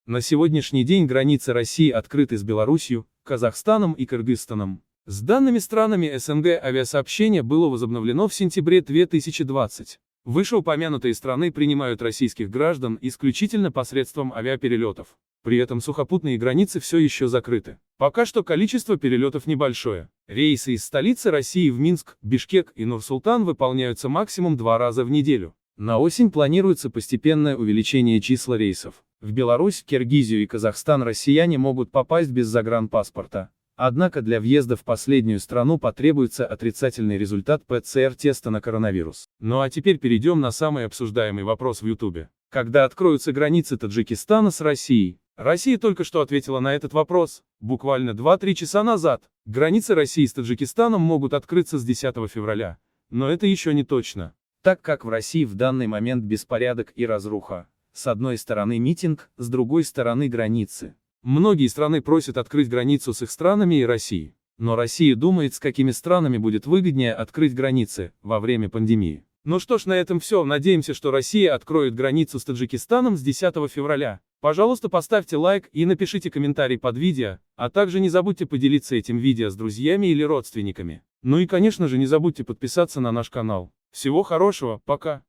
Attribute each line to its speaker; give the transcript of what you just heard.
Speaker 1: На сегодняшний день границы России открыты с Белоруссией, Казахстаном и Кыргызстаном. С данными странами СНГ авиасообщение было возобновлено в сентябре 2020. Вышеупомянутые страны принимают российских граждан исключительно посредством авиаперелетов. При этом сухопутные границы все еще закрыты. Пока что количество перелетов небольшое. Рейсы из столицы России в Минск, Бишкек и Нур-Султан выполняются максимум 2 раза в неделю. На осень планируется постепенное увеличение числа рейсов. В Беларусь, Киргизию и Казахстан россияне могут попасть без загранпаспорта. Однако для въезда в последнюю страну потребуется отрицательный результат ПЦР-теста на коронавирус. Ну а теперь перейдем на самый обсуждаемый вопрос в Ютубе. Когда откроются границы Таджикистана с Россией? Россия только что ответила на этот вопрос, буквально 2-3 часа назад. Границы России с Таджикистаном могут открыться с 10 февраля. Но это еще не точно. Так как в России в данный момент беспорядок и разруха. С одной стороны митинг, с другой стороны границы. Многие страны просят открыть границу с их странами и Россией. Но Россия думает, с какими странами будет выгоднее открыть границы во время пандемии. Ну что ж, на этом все. Надеемся, что Россия откроет границу с Таджикистаном с 10 февраля. Пожалуйста, поставьте лайк и напишите комментарий под видео, а также не забудьте поделиться этим видео с друзьями или родственниками. Ну и конечно же не забудьте подписаться на наш канал. Всего хорошего, пока.